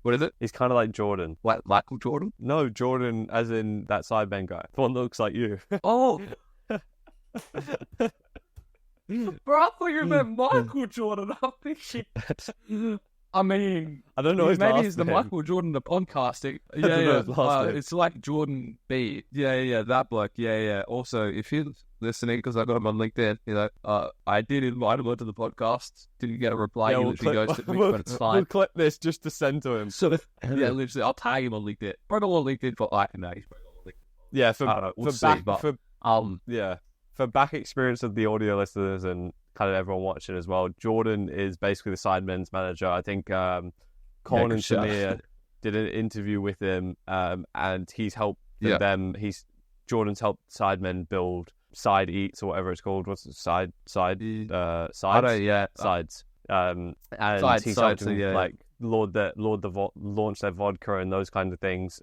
What is it? He's kind of like Jordan. Like Michael Jordan? No, Jordan as in that sidemen guy. The one that looks like you. Oh, bro, I thought you meant Michael Jordan. I'm thinking. I mean, I don't know his maybe last he's the name. Michael Jordan of podcasting. don't know his last name. It's like Jordan B. Yeah, that bloke. Yeah. Also, if you're listening, because I got him on LinkedIn, I did invite him onto the podcast. Didn't get a reply. He literally goes to me, but it's fine. We'll clip this just to send to him. So, literally, I'll tag him on LinkedIn. Probably on LinkedIn for he's probably on LinkedIn. Yeah, for back experience of the audio listeners and kind of everyone watching as well, Jordan is basically the sidemen's manager. I think Colin and Samir did an interview with him, and he's helped them. Jordan's helped sidemen build side eats or whatever it's called. What's it? Sides. Sides. And he's helped them launch their vodka and those kind of things.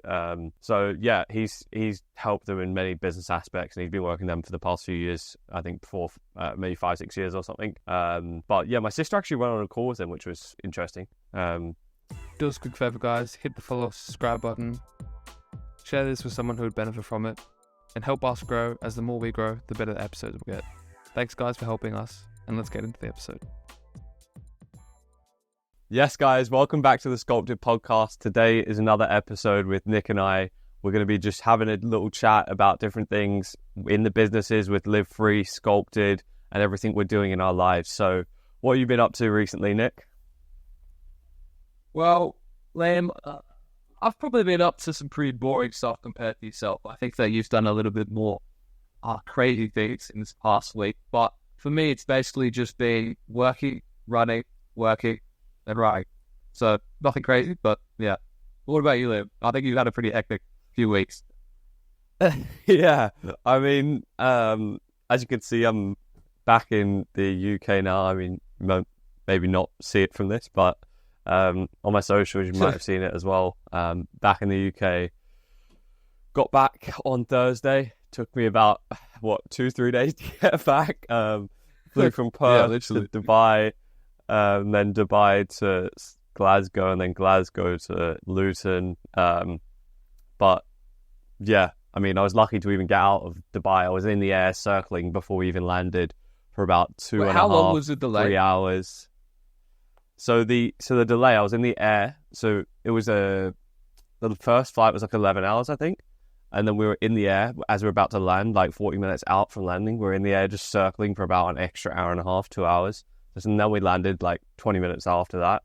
So yeah, he's helped them in many business aspects, and he's been working them for the past few years. I think for maybe 5-6 years or something. But yeah, my sister actually went on a call with him, which was interesting. Do us a quick favor, guys. Hit the follow, subscribe button. Share this with someone who would benefit from it, and help us grow. As the more we grow, the better the episodes will get. Thanks, guys, for helping us, and let's get into the episode. Yes, guys, welcome back to the SCULPTED podcast. Today is another episode with Nick and I. We're going to be just having a little chat about different things in the businesses with Live Free, SCULPTED, and everything we're doing in our lives. So what have you been up to recently, Nick? Well, Liam, I've probably been up to some pretty boring stuff compared to yourself. I think that you've done a little bit more crazy things in this past week. But for me, it's basically just been working, running, working, and running. So nothing crazy, but yeah. What about you, Liam? I think you've had a pretty hectic few weeks. Yeah, I mean, as you can see, I'm back in the UK now. I mean, maybe not see it from this, but on my socials, you might have seen it as well. Back in the UK, got back on Thursday. Took me about 2-3 days to get back. Flew from Perth to Dubai, then Dubai to Glasgow, and then Glasgow to Luton. But yeah, I mean, I was lucky to even get out of Dubai. I was in the air circling before we even landed for about 2.5, how long was the delay? 3 hours. So the delay, I was in the air. So it was the first flight was like 11 hours, I think. And then we were in the air as we were about to land, like 40 minutes out from landing. We were in the air just circling for about an extra hour and a half, 2 hours. And then we landed like 20 minutes after that.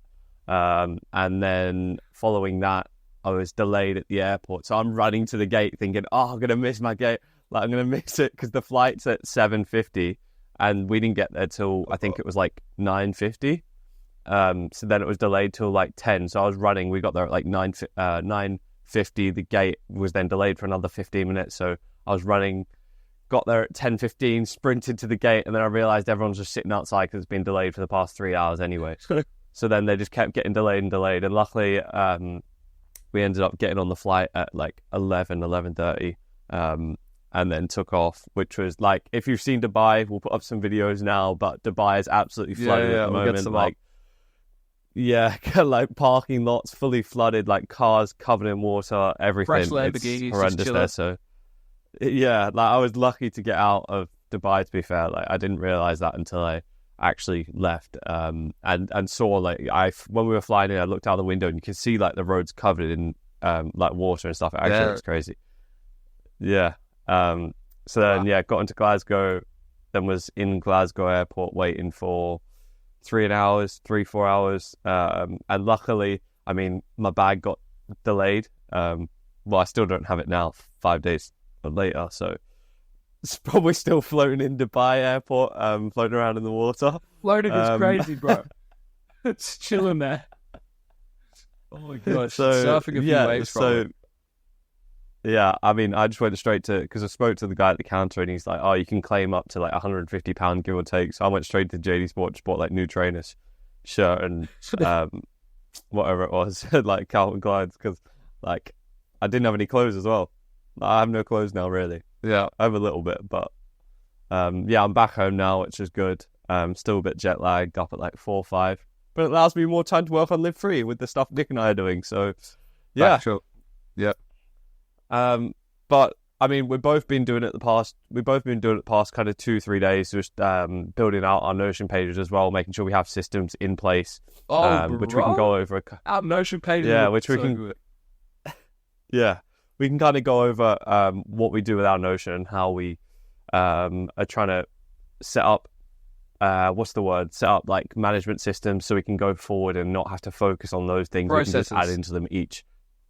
And then following that, I was delayed at the airport. So I'm running to the gate thinking, I'm going to miss my gate. Like, I'm going to miss it because the flight's at 7:50 and we didn't get there till, I think it was like 9:50. So then it was delayed till like 10. So I was running. We got there at like 9:50. The gate was then delayed for another 15 minutes. So I was running, got there at 10:15, sprinted to the gate, and then I realised everyone's just sitting outside because it's been delayed for the past 3 hours anyway. So then they just kept getting delayed. And luckily, we ended up getting on the flight at like 11:30, and then took off, which was like, if you've seen Dubai, we'll put up some videos now, but Dubai is absolutely flooded at the moment. Like parking lots fully flooded, like cars covered in water, everything. Fresh Lamborghinis, it's horrendous there. So yeah, like I was lucky to get out of Dubai, to be fair. Like I didn't realize that until I actually left, and saw like when we were flying in, I looked out the window and you can see like the roads covered in like water and stuff. It actually looks crazy. Yeah. So then got into Glasgow, then was in Glasgow airport waiting for 3-4 hours, and luckily, I mean, my bag got delayed. Well, I still don't have it now, 5 days later, so it's probably still floating in Dubai airport, floating around in the water. Floating is crazy, bro. It's chilling there. Oh my gosh, surfing a few waves from it. Yeah, I mean, I just went straight to, because I spoke to the guy at the counter and he's like, oh, you can claim up to like £150 give or take. So I went straight to JD Sports, bought like new trainers shirt and whatever it was, like Calvin Klein's, because like I didn't have any clothes as well. I have no clothes now, really. Yeah, I have a little bit, but I'm back home now, which is good. Still a bit jet lagged, up at like 4 or 5 but it allows me more time to work on Live Free with the stuff Nick and I are doing. So, yeah. Sure. Yeah. But I mean, we've both been doing it the past kind of 2-3 days, just building out our Notion pages as well, making sure we have systems in place, which we can go over. Our Notion pages, which we can. Good. Yeah, we can kind of go over what we do with our Notion and how we are trying to set up. Set up like management systems so we can go forward and not have to focus on those things. Processes. We can just add into them each.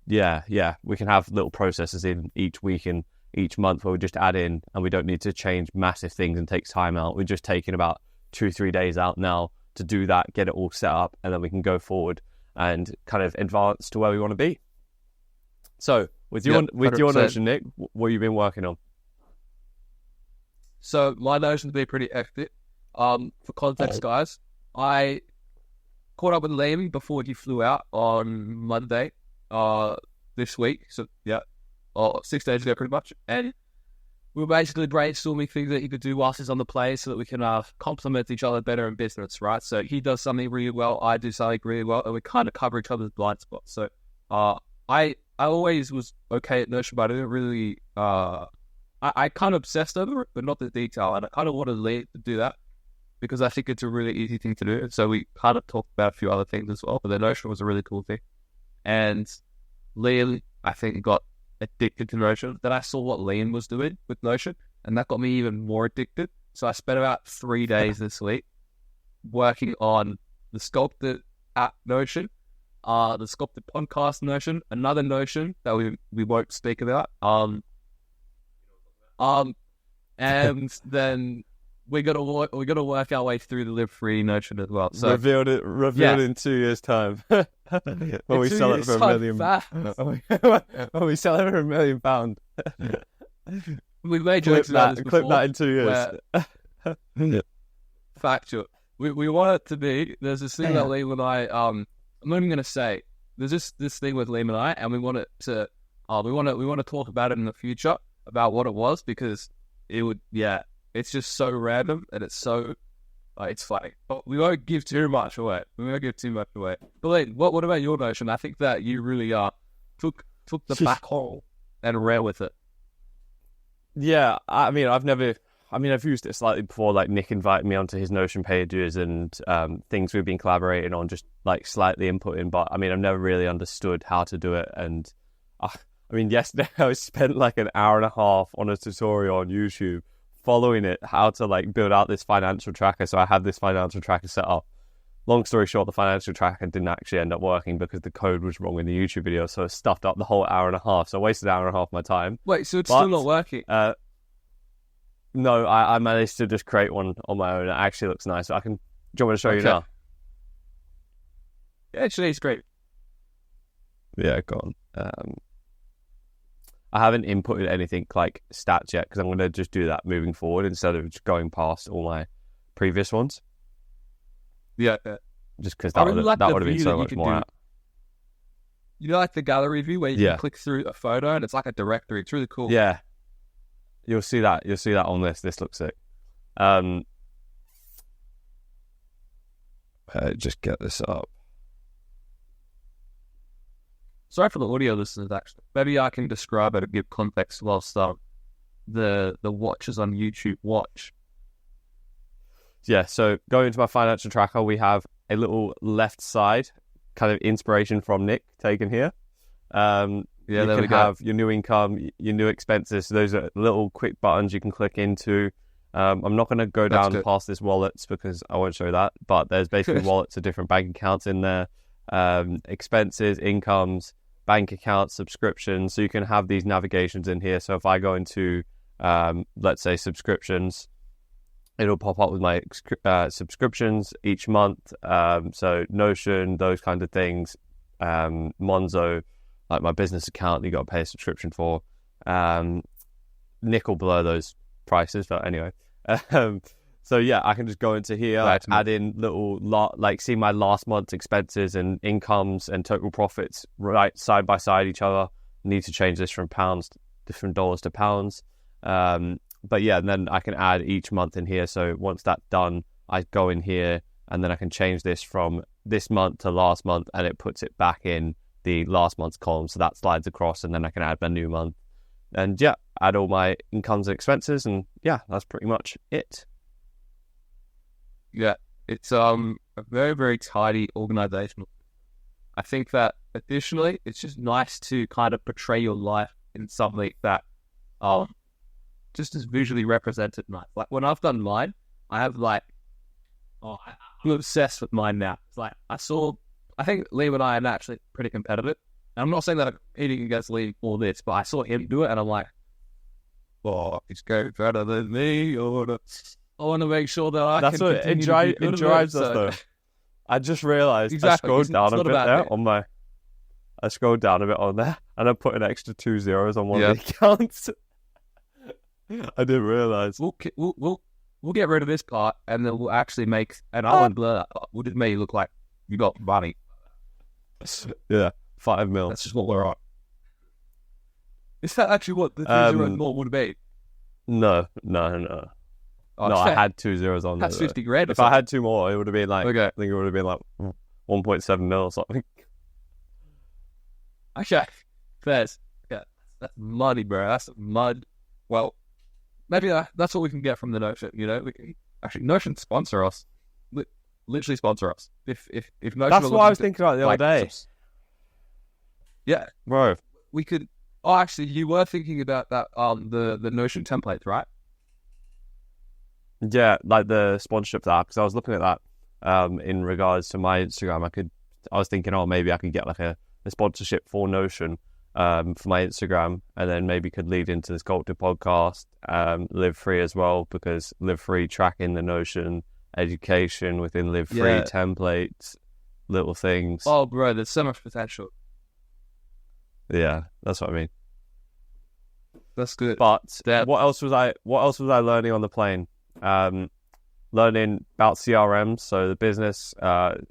Yeah. We can have little processes in each week and each month where we just add in, and we don't need to change massive things and take time out. We're just taking about 2-3 days out now to do that, get it all set up, and then we can go forward and kind of advance to where we want to be. So with your Notion, Nick, what have you been working on? So my Notion's been pretty hectic. For context, guys, I caught up with Liam before he flew out on Monday, this week. So 6 days ago, pretty much. And we were basically brainstorming things that he could do whilst he's on the plane, so that we can complement each other better in business, right? So he does something really well, I do something really well, and we kind of cover each other's blind spots. So I always was okay at Notion, but I didn't really. I kind of obsessed over it, but not the detail, and I kind of wanted Liam to do that, because I think it's a really easy thing to do. So we kind of talked about a few other things as well, but the Notion was a really cool thing. And Liam, I think, got addicted to Notion. Then I saw what Liam was doing with Notion, and that got me even more addicted. So I spent about 3 days this week working on the Sculpted app Notion, the Sculpted podcast Notion, another Notion that we won't speak about. And then we're gonna work our way through the Live Free Notion as well. So revealed in 2 years' time. when we sell it for £1 million. When we sell it for £1 million. We've made jokes about this before. Clip that in 2 years. Factual. We want it to be. There's this thing that Liam and I. I'm not even gonna say. There's this thing with Liam and I, and we want it to. We want to talk about it in the future about what it was, because it would. Yeah. It's just so random, and it's so, it's funny. But we won't give too much away. But Lee, what about your Notion? I think that you really took the back hole and ran with it. Yeah, I've used it slightly before. Like Nick invited me onto his Notion pages and things we've been collaborating on, just like slightly inputting. But I've never really understood how to do it. And yesterday I spent like an hour and a half on a tutorial on YouTube, following it, how to like build out this financial tracker. So I had this financial tracker set up. Long story short, the financial tracker didn't actually end up working because the code was wrong in the YouTube video. So I stuffed up the whole hour and a half. So I wasted an hour and a half of my time. Wait, so it's still not working? No, I managed to just create one on my own. It actually looks nice. Do you want me to show you now? Yeah, actually, it's great. Yeah, go on. I haven't inputted anything like stats yet, because I'm going to just do that moving forward instead of just going past all my previous ones. Yeah. Just because that would have been so much more out. You know, like the gallery view where you can click through a photo and it's like a directory. It's really cool. Yeah. You'll see that on this. This looks sick. Just get this up. Sorry for the audio listeners, actually. Maybe I can describe it and give context whilst the watchers on YouTube watch. Yeah, so going into my financial tracker, we have a little left side kind of inspiration from Nick taken here. There we go. Have your new income, your new expenses. So those are little quick buttons you can click into. I'm not going to go down past this wallets because I won't show that, but there's basically wallets of different bank accounts in there. Expenses, incomes, bank accounts, subscriptions. So you can have these navigations in here. So if I go into, let's say, subscriptions, it'll pop up with my subscriptions each month. So Notion, those kind of things. Monzo, like my business account, you got to pay a subscription for. Nick will blur those prices, but anyway. So yeah, I can just go into here, add in little see my last month's expenses and incomes and total profits right side by side each other. Need to change this from dollars to pounds. But yeah, and then I can add each month in here. So once that's done, I go in here and then I can change this from this month to last month, and it puts it back in the last month's column. So that slides across, and then I can add my new month. And yeah, add all my incomes and expenses, and yeah, that's pretty much it. Yeah, it's a very, very tidy organizational. I think that additionally, it's just nice to kind of portray your life in something that just is visually represented nice. Like when I've done mine, I have like, I'm obsessed with mine now. It's like I think Liam and I are actually pretty competitive. And I'm not saying that I'm competing against Liam for this, but I saw him do it and I'm like, oh, he's going better than me. I want to make sure that I That's can what continue it to be good drives at us it. though. I just realised Exactly. I scrolled down a bit there me. on my. I scrolled down a bit on there, and I put an extra 2 zeros on one Yeah. of the accounts. I didn't realise. We'll get rid of this part, and then we'll actually make an island blur that part. We'll just make it look like you got money. Yeah, 5 mil. That's just what we're on. Is that actually what the 3 0 more would be? No. Oh, No, I had 2 zeros on there. That's though. 50 grand. If I had 2 more, it would have been like, Okay. I think it would have been like 1.7 mil or something. Okay, that's money, bro. That's mud. Well, maybe that's what we can get from the Notion. You know, we can actually Notion sponsor us. Literally sponsor us. If Notion. That's what I was thinking about the other day. Yeah, Bro. we could. Oh, actually, you were thinking about that. The Notion templates, right? Yeah, like the sponsorship app, because I was looking at that in regards to my Instagram. I was thinking, maybe I could get like a sponsorship for Notion for my Instagram, and then maybe could lead into the Sculpted podcast, Live Free as well, because Live Free tracking the Notion education within Live Free templates, little things. Oh, bro, there's so much potential. Yeah, that's what I mean. That's good. But what else was I learning on the plane? Learning about CRMs, so the business,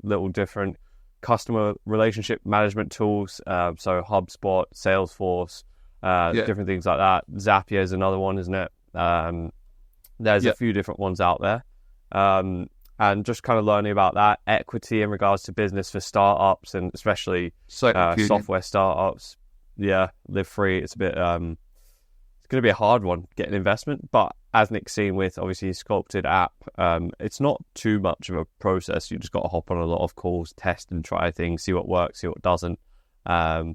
little different customer relationship management tools, so HubSpot, Salesforce, different things like that. Zapier is another one, isn't it? There's a few different ones out there. And just kind of learning about that equity in regards to business for startups, and especially software startups. Yeah, Live Free. It's a bit, it's going to be a hard one, getting investment. But as Nick's seen with obviously Sculpted app, it's not too much of a process. You just got to hop on a lot of calls, test and try things, see what works, see what doesn't. And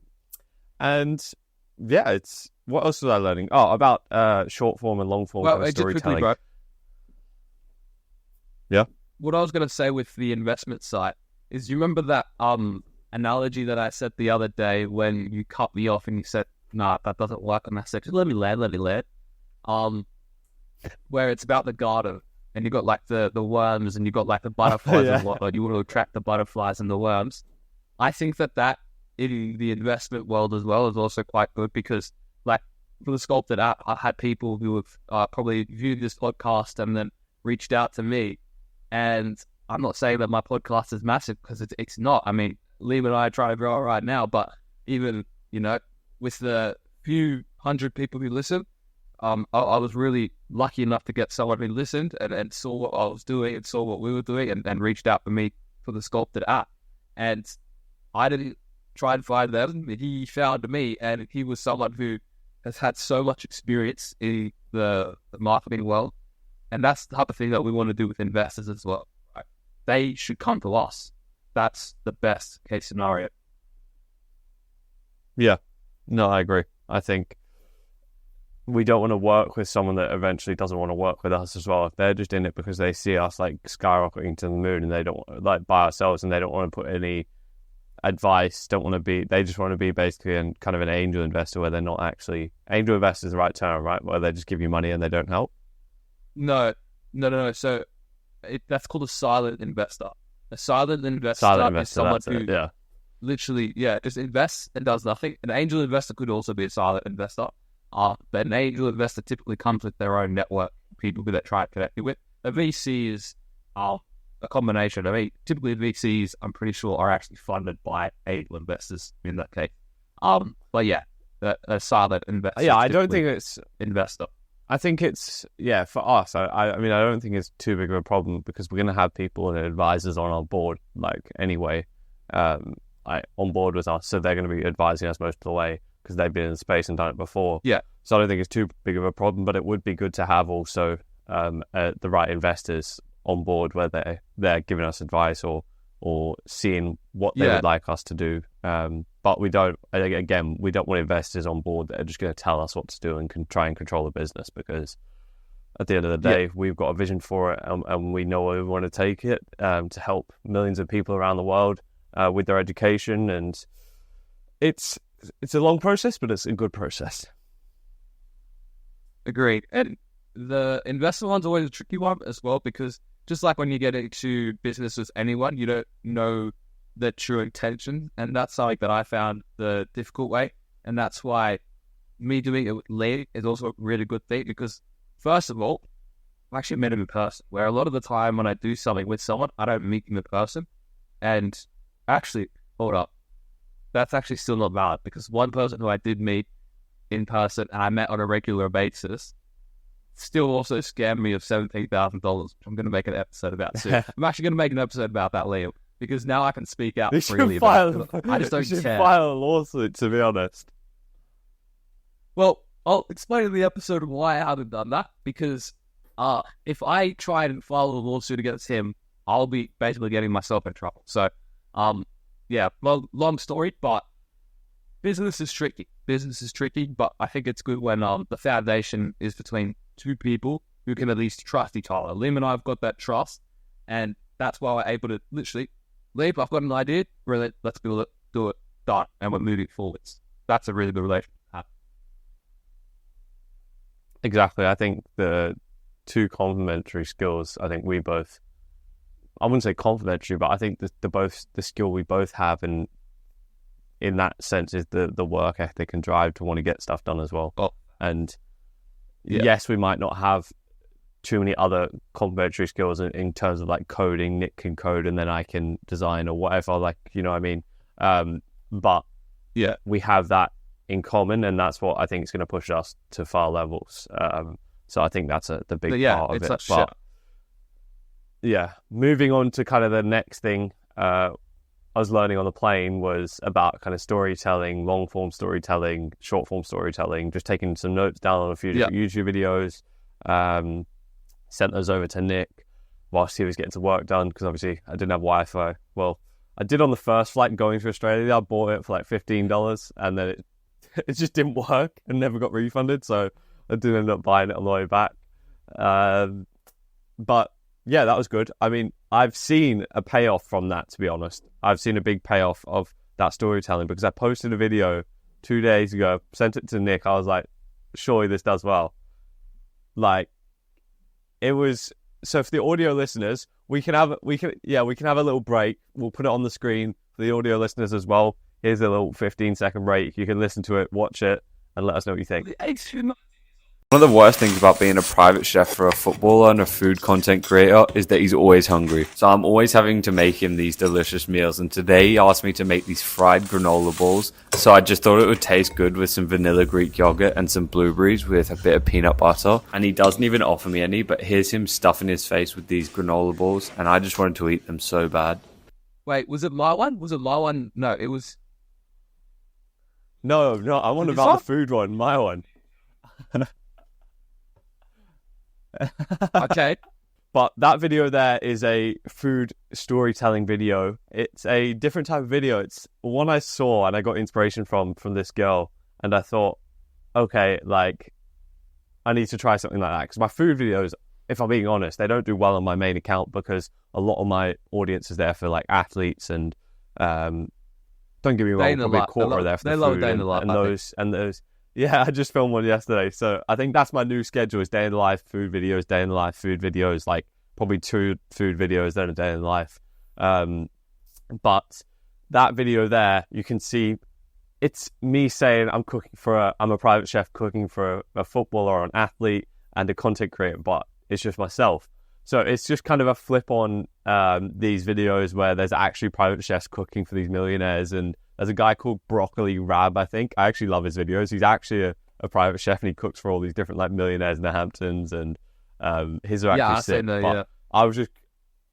yeah, it's, what else was I learning? Oh, about short form and long form kind of storytelling. Just quickly, bro. Yeah. What I was going to say with the investment side is, you remember that analogy that I said the other day when you cut me off and you said, nah, that doesn't work. And I said, just let me land. Where it's about the garden, and you got like the worms, and you got like the butterflies and whatnot. You want to attract the butterflies and the worms. I think that in the investment world as well is also quite good, because like for the Sculpted app, I had people who have probably viewed this podcast and then reached out to me. And I'm not saying that my podcast is massive, because it's not. I mean, Liam and I are trying to grow it right now, but even, with the few hundred people who listen, I was really lucky enough to get someone who listened and saw what I was doing and saw what we were doing and reached out for me for the Sculpted app. And I didn't try and find them. He found me, and he was someone who has had so much experience in the marketing world. And that's the type of thing that we want to do with investors as well. Right? They should come to us. That's the best case scenario. Yeah. No, I agree. I think we don't want to work with someone that eventually doesn't want to work with us as well. If they're just in it because they see us like skyrocketing to the moon, and they don't like by ourselves, and they don't want to put any advice, they just want to be basically kind of an angel investor, where they're not actually, angel investor is the right term, right? Where they just give you money and they don't help. So that's called a silent investor. A silent investor is someone who literally, just invests and does nothing. An angel investor could also be a silent investor. But an angel investor typically comes with their own network, people who they try to connect with. A VC is a combination. I mean, typically VCs, I'm pretty sure, are actually funded by angel investors in that case. But yeah, a silent investor. Yeah, I don't think it's investor. I think it's, for us, I mean, I don't think it's too big of a problem because we're going to have people and advisors on our board, like, anyway, on board with us. So they're going to be advising us most of the way because they've been in the space and done it before. Yeah. So I don't think it's too big of a problem, but it would be good to have also the right investors on board where they're giving us advice or seeing what they would like us to do. But we don't want investors on board that are just going to tell us what to do and can try and control the business, because at the end of the day, we've got a vision for it and we know where we want to take it to help millions of people around the world with their education. And it's a long process, but it's a good process. Agreed. And the investor one's always a tricky one as well, because just like when you get into business with anyone, you don't know their true intention. And that's something that I found the difficult way. And that's why me doing it with Lee is also a really good thing, because first of all, I've actually met him in person, where a lot of the time when I do something with someone, I don't meet him in person. And actually, hold up, that's actually still not valid, because one person who I did meet in person and I met on a regular basis still also scammed me of $17,000, which I'm going to make an episode about soon. I'm actually going to make an episode about that, Liam, because now I can speak out freely about it. I just don't care. File a lawsuit, to be honest. Well, I'll explain in the episode why I haven't done that, because if I try and file a lawsuit against him, I'll be basically getting myself in trouble. So, long story, but business is tricky. But I think it's good when the foundation is between two people who can at least trust each other. Liam and I have got that trust, and that's why we're able to literally, Liam, I've got an idea, really, let's build it, do it, done, and we're moving forwards. That's a really good relationship to have. Exactly. I think the two complementary skills, I think we both, I wouldn't say complementary, but I think the skill we both have, and in that sense, is the work ethic and drive to want to get stuff done as well. And yes, we might not have too many other complementary skills in terms of like coding. Nick can code and then I can design or whatever, like, you know what I mean? But we have that in common, and that's what I think is going to push us to far levels. So I think that's the big part of it. But moving on to kind of the next thing I was learning on the plane was about kind of storytelling, long form storytelling, short form storytelling, just taking some notes down on a few different YouTube videos, sent those over to Nick whilst he was getting some work done, because obviously I didn't have Wi-Fi. Well, I did on the first flight going to Australia. I bought it for like $15 and then it just didn't work and never got refunded. So I didn't end up buying it on the way back. But yeah, that was good. I mean, I've seen a payoff from that, to be honest. I've seen a big payoff of that storytelling, because I posted a video 2 days ago, sent it to Nick. I was like, surely this does well. Like, it was, so for the audio listeners, we can have a little break. We'll put it on the screen for the audio listeners as well. Here's a little 15-second break. You can listen to it, watch it, and let us know what you think. One of the worst things about being a private chef for a footballer and a food content creator is that he's always hungry. So I'm always having to make him these delicious meals. And today he asked me to make these fried granola balls. So I just thought it would taste good with some vanilla Greek yogurt and some blueberries with a bit of peanut butter. And he doesn't even offer me any, but here's him stuffing his face with these granola balls. And I just wanted to eat them so bad. Wait, was it my one? No, it was... No, I want about the food one, my one. Okay. But that video there is a food storytelling video. It's a different type of video. It's one I saw and I got inspiration from this girl, and I thought, okay, like, I need to try something like that, because my food videos, if I'm being honest, they don't do well on my main account, because a lot of my audience is there for like athletes and don't get me wrong, probably a quarter are there for the food and those. Yeah, I just filmed one yesterday. So I think that's my new schedule, is day in the life food videos, day in the life food videos, like probably 2 food videos, then a day in the life. But that video there, you can see it's me saying I'm a private chef cooking for a footballer or an athlete and a content creator, but it's just myself. So it's just kind of a flip on these videos where there's actually private chefs cooking for these millionaires. And there's a guy called Broccoli Rab, I think. I actually love his videos. He's actually a private chef and he cooks for all these different like millionaires in the Hamptons, and his are Yeah, actually I sick. seen that, But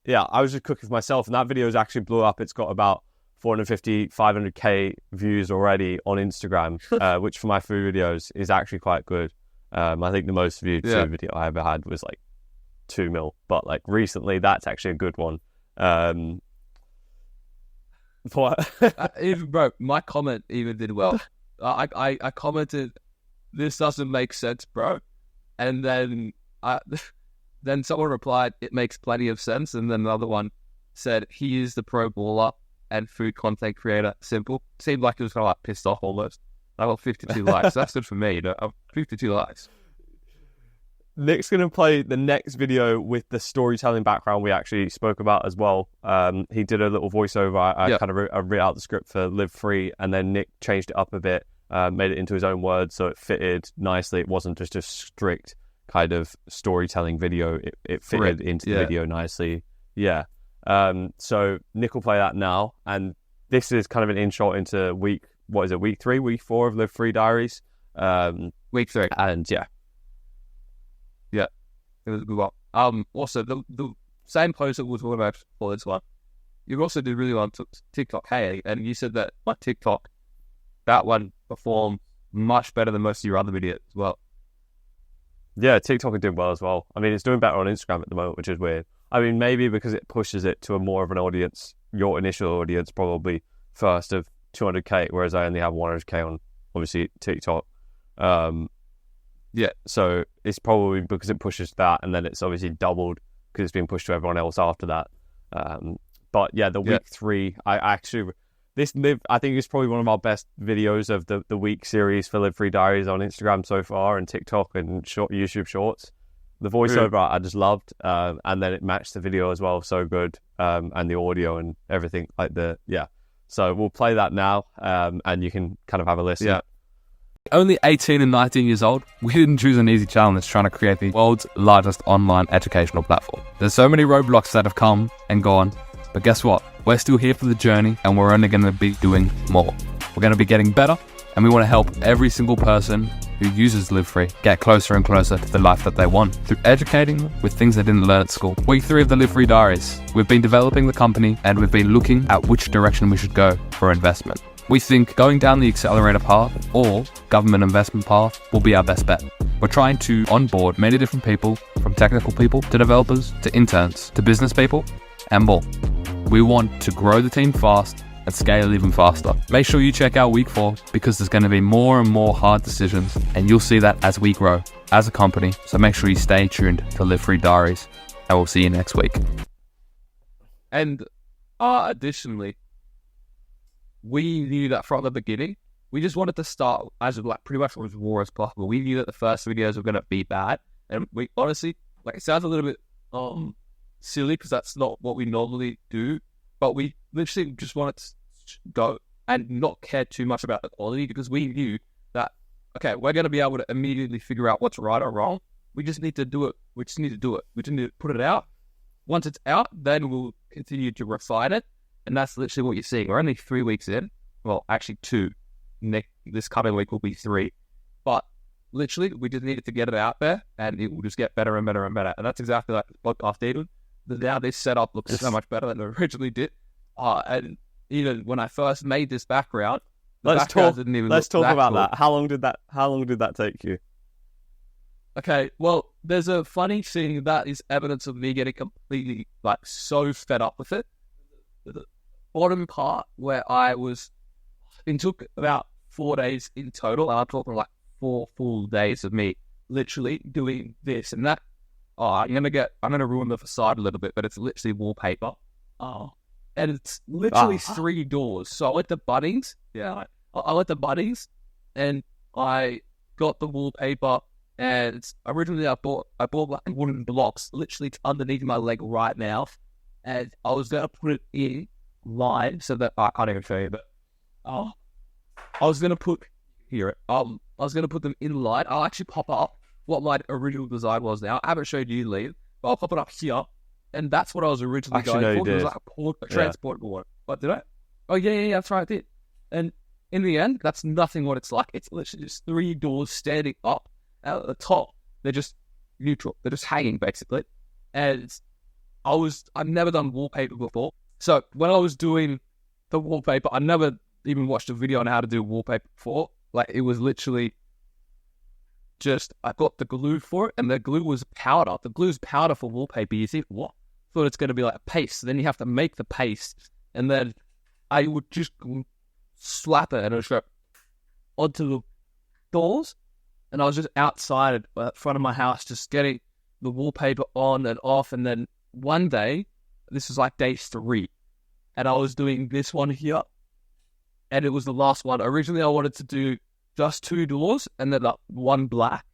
yeah. I was just cooking for myself, and that video's actually blew up. It's got about 450, 500k views already on Instagram, which for my food videos is actually quite good. I think the most viewed food video I ever had was like 2 mil, but like recently that's actually a good one. Even bro, my comment even did well. I commented, "This doesn't make sense, bro," and then then someone replied, "It makes plenty of sense," and then another one said, "He is the pro baller and food content creator. Simple." Seemed like it was kind of like pissed off almost. I got 52 likes. That's good for me. 52 likes. Nick's going to play the next video with the storytelling background we actually spoke about as well. He did a little voiceover. I kind of wrote out the script for Live Free, and then Nick changed it up a bit, made it into his own words, so it fitted nicely. It wasn't just a strict kind of storytelling video. It fitted into the video nicely. Yeah. So Nick will play that now, and this is kind of an in-shot into week 3, week 4 of Live Free Diaries. Week 3. And yeah. It was a good one. Also, the same post that we were talking about for this one, you also did really well on TikTok, hey, and you said that my TikTok, that one performed much better than most of your other videos as well. Yeah, TikTok did well as well. I mean, it's doing better on Instagram at the moment, which is weird. I mean, maybe because it pushes it to a more of an audience, your initial audience probably first of 200k, whereas I only have 100k on, obviously, TikTok. So it's probably because it pushes that, and then it's obviously doubled because it's been pushed to everyone else after that. But yeah, the week 3, I think it's probably one of our best videos of the week series for Live Free Diaries on Instagram so far, and TikTok and YouTube Shorts. The voiceover I just loved, and then it matched the video as well, so good, and the audio and everything So we'll play that now, and you can kind of have a listen. Yeah. Only 18 and 19 years old, we didn't choose an easy challenge trying to create the world's largest online educational platform. There's so many roadblocks that have come and gone, but guess what? We're still here for the journey, and we're only going to be doing more. We're going to be getting better, and we want to help every single person who uses Live Free get closer and closer to the life that they want through educating them with things they didn't learn at school. Week 3 of the Live Free Diaries. We've been developing the company, and we've been looking at which direction we should go for investment. We think going down the accelerator path or government investment path will be our best bet. We're trying to onboard many different people, from technical people to developers to interns to business people and more. We want to grow the team fast and scale even faster. Make sure you check out week 4 because there's going to be more and more hard decisions, and you'll see that as we grow as a company. So make sure you stay tuned to Live Free Diaries, and we'll see you next week. And additionally, we knew that from the beginning, we just wanted to start as pretty much as raw as possible. We knew that the first videos were going to be bad, and we honestly, it sounds a little bit silly because that's not what we normally do, but we literally just wanted to go and not care too much about the quality because we knew that, okay, we're going to be able to immediately figure out what's right or wrong. We just need to do it. We just need to do it. We just need to put it out. Once it's out, then we'll continue to refine it. And that's literally what you're seeing. We're only 3 weeks in. Well, actually 2. This coming week will be 3. But literally, we just needed to get it out there, and it will just get better and better and better. And that's exactly like the podcast even. Now this setup looks so much better than it originally did. And even when I first made this background, Let's talk about that. How long did that take you? Okay, well, there's a funny thing that is evidence of me getting completely so fed up with it. The bottom part where it took about 4 days in total, and I'm talking 4 full days of me literally doing this and that. I'm gonna ruin the facade a little bit, but it's literally wallpaper. And it's literally 3 doors. So I went to Bunnings. Yeah, I went to Bunnings, and I got the wallpaper. And originally I bought wooden blocks literally underneath my leg right now, and I was gonna put it in line so that I can't even show you, but I was gonna put them in line. I'll actually pop up what my original design was. Now I haven't showed you, Liam, but I'll pop it up here, and that's what I was originally going for. It was like a transport board. But did I? Oh yeah, that's right, I did. And in the end, that's nothing what it's like. It's literally just 3 doors standing up at the top. They're just neutral. They're just hanging, basically. And I've never done wallpaper before. So when I was doing the wallpaper, I never even watched a video on how to do wallpaper before. Like, it was literally just, I got the glue for it, and the glue was powder. The glue's powder for wallpaper. You think, what? Thought it's going to be like a paste. So then you have to make the paste, and then I would just slap it and it would go onto the doors. And I was just outside at front of my house, just getting the wallpaper on and off. And then one day, this was like day 3, and I was doing this one here, and it was the last one. Originally, I wanted to do just 2 doors and then one black,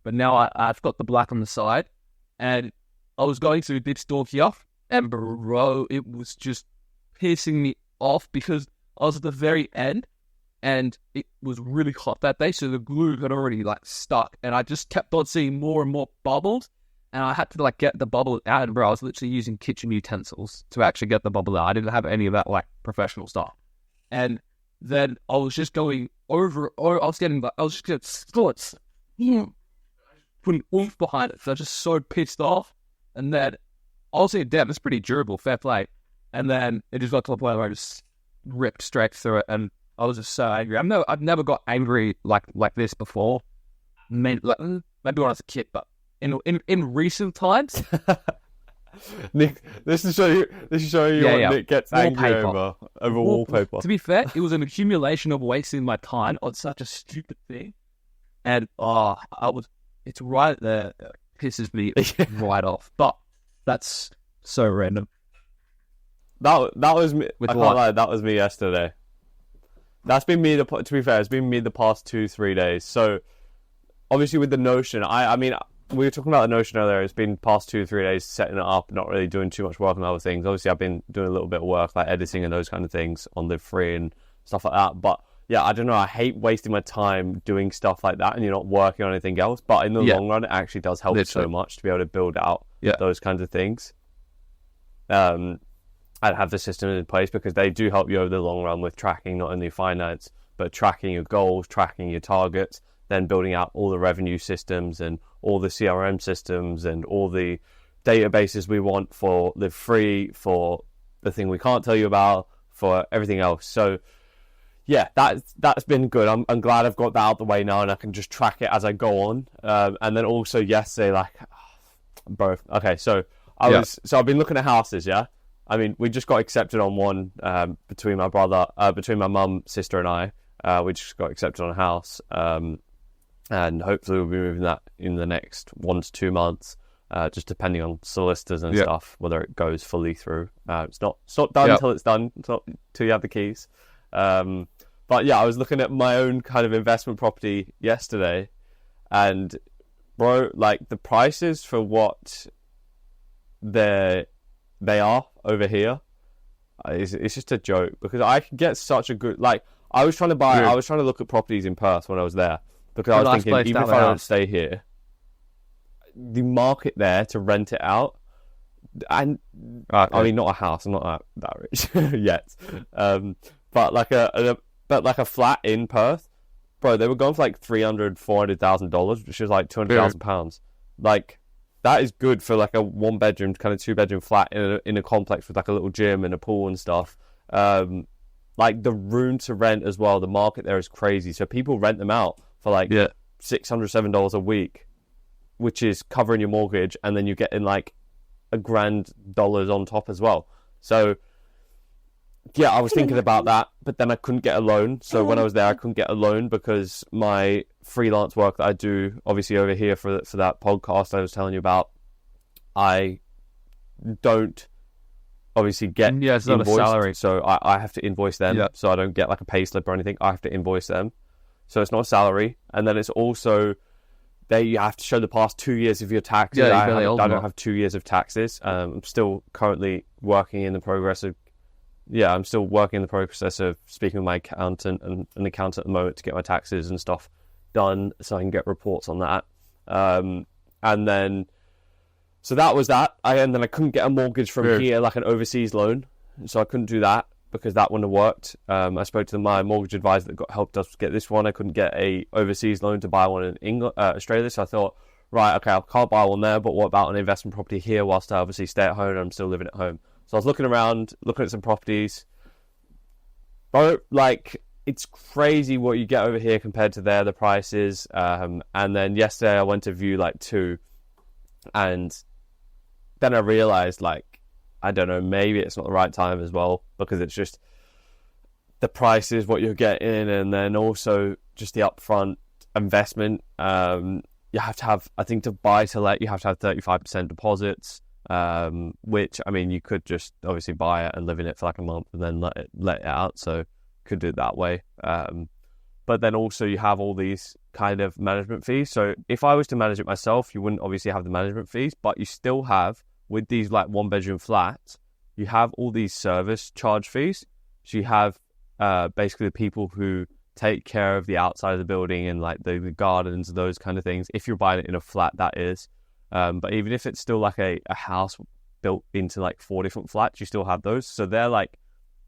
but now I've got the black on the side, and I was going through this door here, and bro, it was just pissing me off because I was at the very end, and it was really hot that day, so the glue had already like stuck, and I just kept on seeing more and more bubbles, and I had to like get the bubble out, and bro, I was literally using kitchen utensils to actually get the bubble out. I didn't have any of that like professional stuff, and then I was just going over, or I was just getting splits, putting oomph behind it. So I was just so pissed off, and then I was thinking, damn, it's pretty durable, fair play. And then it just got to the point where I just ripped straight through it, and I was just so angry. I've never got angry like this before. Maybe when I was a kid, but in recent times, Nick, this is showing you what Nick gets angry over wallpaper. To be fair, it was an accumulation of wasting my time on such a stupid thing, and it's right there. It pisses me right off. But that's so random. That was me. With I what? can't lie, that was me yesterday. That's been me. To be fair, it's been me the past 2-3 days. So obviously with the Notion, I mean, we were talking about the Notion earlier. It's been past 2-3 days setting it up, not really doing too much work on other things. Obviously, I've been doing a little bit of work like editing and those kind of things on Live Free and stuff like that. But yeah, I don't know. I hate wasting my time doing stuff like that and you're not working on anything else. But in the long run, it actually does help so much to be able to build out those kinds of things. I'd have the system in place because they do help you over the long run with tracking not only finance, but tracking your goals, tracking your targets, then building out all the revenue systems and all the CRM systems and all the databases we want for Live Free, for the thing we can't tell you about, for everything else. So yeah, that's been good. I'm glad I've got that out the way now and I can just track it as I go on. And then also yesterday, like, bro, okay, so I've been looking at houses, yeah? I mean, we just got accepted on one between my mum, sister, and I. We just got accepted on a house, and hopefully we'll be moving that in the next 1 to 2 months, just depending on solicitors and stuff, whether it goes fully through. It's not done until it's done, it's not until you have the keys. But yeah, I was looking at my own kind of investment property yesterday, and bro, like the prices for what they are over here, it's just a joke because I can get such a good, like, I was trying to look at properties in Perth when I was there because I was thinking, even if I don't stay here, the market there to rent it out, and I mean, not a house, I'm not that rich yet, but like a flat in Perth, bro, they were going for like $300,000-$400,000, which is like £200,000. Like, that is good for like a 1-bedroom, kind of 2-bedroom flat in a complex with like a little gym and a pool and stuff. Like the room to rent as well, the market there is crazy. So people rent them out for like $607 a week, which is covering your mortgage, and then you get in like $1,000 on top as well. So yeah, I was thinking about that, but then I couldn't get a loan. So when I was there, I couldn't get a loan because my freelance work that I do, obviously over here for that podcast I was telling you about, I don't obviously get it's not invoiced, a salary, so I have to invoice them. So I don't get like a pay slip or anything. I have to invoice them, so it's not a salary. And then it's also you have to show the past 2 years of your taxes. I don't have 2 years of taxes. I'm still currently working in the progress of I'm still working in the process of speaking with my accountant and an accountant at the moment to get my taxes and stuff done so I can get reports on that. And then, so that was that. And then I couldn't get a mortgage from here, like an overseas loan. So I couldn't do that. because that wouldn't have worked. I spoke to my mortgage advisor that helped us get this one. I couldn't get a overseas loan to buy one in England, Australia, so I thought, right, okay, I can't buy one there, but what about an investment property here whilst I obviously stay at home and I'm still living at home? So I was looking around, looking at some properties. Bro, like, it's crazy what you get over here compared to there, the prices. And then yesterday I went to view like 2, and then I realized, like, I don't know, maybe it's not the right time as well, because it's just the prices, what you're getting, and then also just the upfront investment. You have to have, I think, to buy to let, you have to have 35% deposits, which, I mean, you could just obviously buy it and live in it for like a month and then let it out. So could do it that way. But then also you have all these kind of management fees. So if I was to manage it myself, you wouldn't obviously have the management fees, but you still have, with these like 1-bedroom flats, you have all these service charge fees. So you have basically the people who take care of the outside of the building and like the gardens, those kind of things. If you're buying it in a flat, that is. But even if it's still like a house built into like 4 different flats, you still have those. So they're like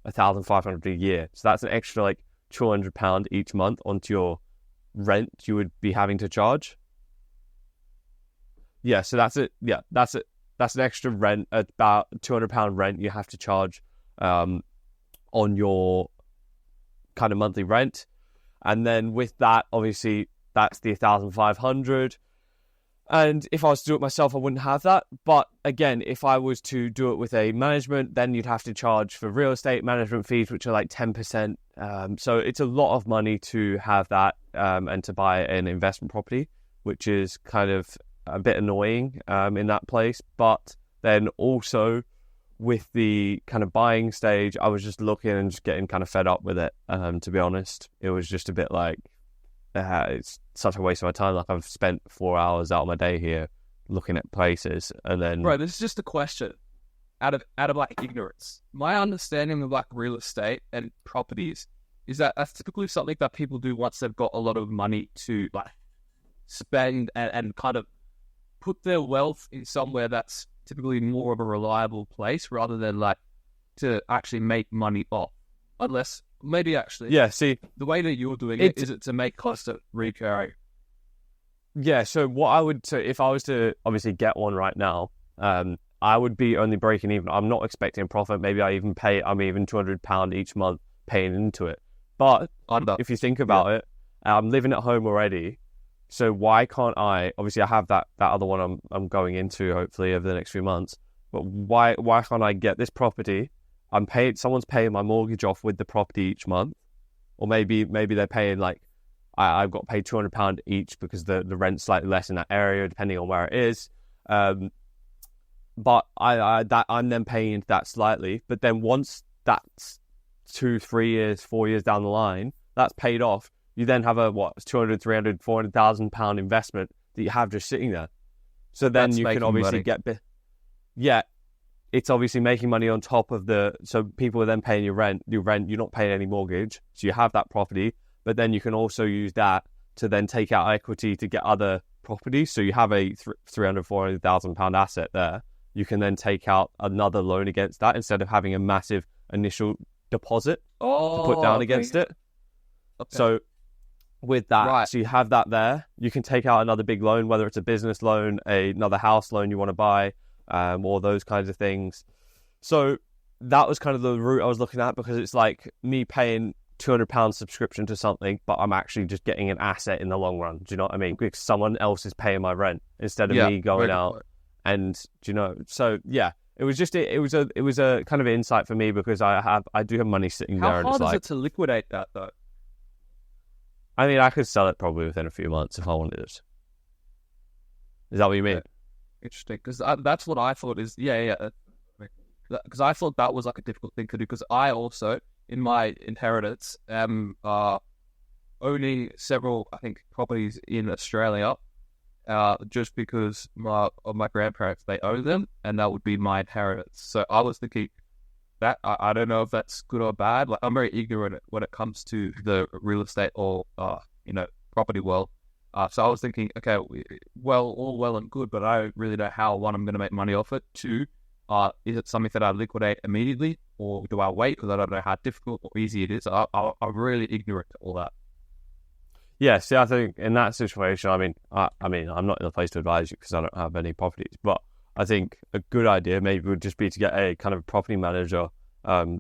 1,500 a year. So that's an extra like £200 each month onto your rent you would be having to charge. Yeah, so that's it. Yeah, that's it. That's an extra rent, about £200 rent you have to charge on your kind of monthly rent. And then with that, obviously, that's the 1,500. And if I was to do it myself, I wouldn't have that. But again, if I was to do it with a management, then you'd have to charge for real estate management fees, which are like 10%. So it's a lot of money to have that and to buy an investment property, which is kind of a bit annoying in that place. But then also with the kind of buying stage, I was just looking and just getting kind of fed up with it. To be honest, it was just a bit like, it's such a waste of my time. Like, I've spent 4 hours out of my day here looking at places, and then Right, this is just a question out of like ignorance. My understanding of like real estate and properties is that that's typically something that people do once they've got a lot of money to like spend and kind of put their wealth in somewhere that's typically more of a reliable place rather than like to actually make money off. Unless maybe actually, yeah. See, the way that you're doing it is it to make constant recurring. yeah. So what I would, so if I was to obviously get one right now, I would be only breaking even. I'm not expecting profit. Maybe I'm even £200 each month paying into it. But if you think about it, I'm living at home already. So why can't I? Obviously, I have that other one I'm going into hopefully over the next few months. But why can't I get this property? Someone's paying my mortgage off with the property each month, or maybe they're paying like I've got paid £200 each because the rent's slightly less in that area depending on where it is. But I'm then paying into that slightly. But then once that's 2, 3 years, 4 years down the line, that's paid off. You then have a £200,000, £300,000, £400,000 investment that you have just sitting there. So then That's you can obviously money. it's obviously making money on top of so people are then paying your rent, you're not paying any mortgage. So you have that property, but then you can also use that to then take out equity to get other properties. So you have a £300,000, £400,000 asset there. You can then take out another loan against that instead of having a massive initial deposit to put down against it. Okay. So with that, Right. So you have that there. You can take out another big loan, whether it's a business loan, another house loan you want to buy, or those kinds of things. So that was kind of the route I was looking at, because it's like me paying £200 subscription to something, but I'm actually just getting an asset in the long run. Do you know what I mean? Because someone else is paying my rent instead of me going out. And so yeah, it was just it was a kind of insight for me, because I do have money sitting there. How hard is it to liquidate that though? I mean, I could sell it probably within a few months if I wanted it. Is that what you mean? Okay. Interesting, because that's what I thought is because I thought that was like a difficult thing to do, because I also in my inheritance owning several, I think, properties in Australia, just because of my grandparents, they own them, and that would be my inheritance. So I was thinking that I don't know if that's good or bad. Like, I'm very ignorant when it comes to the real estate or property world. So I was thinking, okay, all well and good, but I don't really know how, one, I'm going to make money off it. 2, is it something that I liquidate immediately, or do I wait because I don't know how difficult or easy it is? I'm really ignorant to all that. Yeah, see, I think in that situation, I mean, I'm not in a place to advise you because I don't have any properties, but I think a good idea maybe would just be to get a kind of property manager.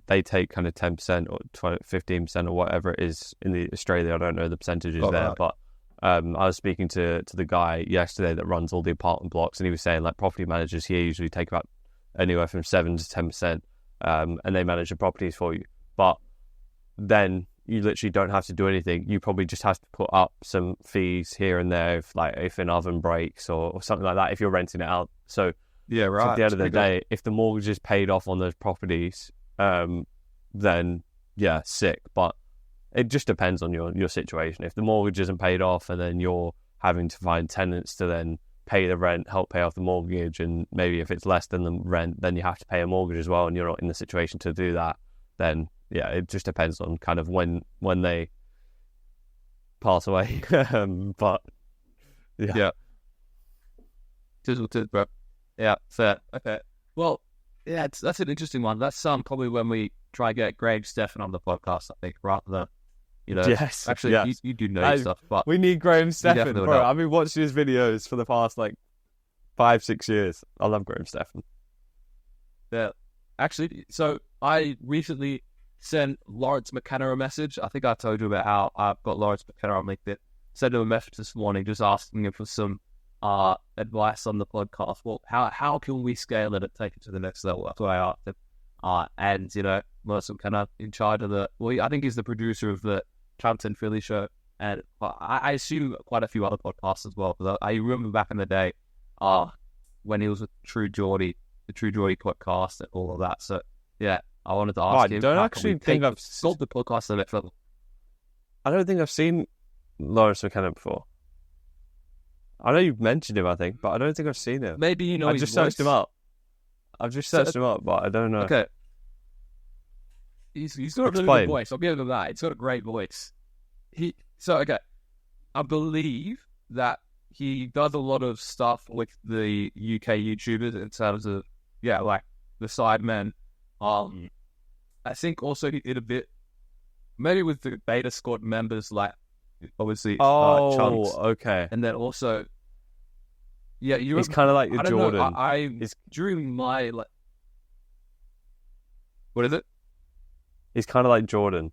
They take kind of 10% or 15% or whatever it is in the Australia. I don't know the percentages there, right. but I was speaking to the guy yesterday that runs all the apartment blocks, and he was saying like property managers here usually take about anywhere from 7 to 10%, and they manage the properties for you. But then you literally don't have to do anything. You probably just have to put up some fees here and there, if an oven breaks or something like that, if you're renting it out. So, Yeah, right. so at the end of the day, if the mortgage is paid off on those properties, then yeah, sick. But it just depends on your situation. If the mortgage isn't paid off and then you're having to find tenants to then pay the rent, help pay off the mortgage, and maybe if it's less than the rent, then you have to pay a mortgage as well, and you're not in the situation to do that, then yeah, it just depends on kind of when they pass away. But yeah. Tizzle, bro. Yeah, fair. Okay. Well, yeah, that's an interesting one. That's probably when we try and get Graham Stephan on the podcast, I think, rather than, Yes. Actually, yes. you do know stuff, but we need Graham Stephan, definitely bro. would help. I've been watching his videos for the past like 5-6 years. I love Graham Stephan. yeah. Actually, so I recently sent Lawrence McKenna a message. I think I told you about how I've got Lawrence McKenna on LinkedIn. Sent him a message this morning just asking him for some advice on the podcast. Well, how can we scale it and take it to the next level? That's what I asked him. And Lawrence McKenna in charge of I think he's the producer of the Champton Philly show, and I assume quite a few other podcasts as well. Because I remember back in the day, when he was with the True Geordie podcast and all of that. So yeah, I wanted to ask him. I don't actually think I've sold the podcast to the next level. I don't think I've seen Lawrence McKenna before. I know you've mentioned him, I think, but I don't think I've seen him. Maybe I just searched him up. I've just searched him up, but I don't know. Okay. He's got a really good voice. I'll give him that. He's got a great voice. I believe that he does a lot of stuff with the UK YouTubers in terms of like the Sidemen. I think also he did a bit maybe with the Beta Squad members, like obviously Chunks. Okay. And then also he's kind of like your Jordan. It's during my what is it? He's kind of like Jordan.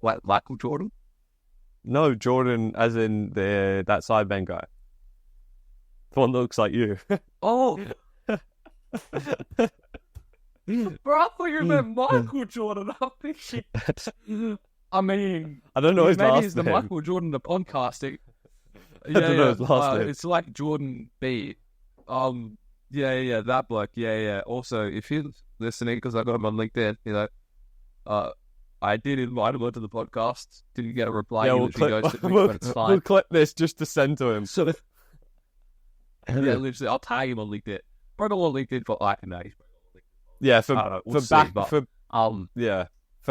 Like Michael Jordan? No, Jordan as in that Sidemen guy. The one that looks like you. Oh! Bro, I thought you meant Michael Jordan. I'm thinking... I mean... I don't know his last name. Maybe it's the Michael Jordan of podcasting. I don't know his last name. It's like Jordan B. That bloke. Yeah. Also, if he's listening, because I got him on LinkedIn, I did invite him onto the podcast. Didn't get a reply. Yeah, we'll clip this just to send to him. So, literally, I'll tag him on LinkedIn. Probably on LinkedIn for like a night. Yeah, for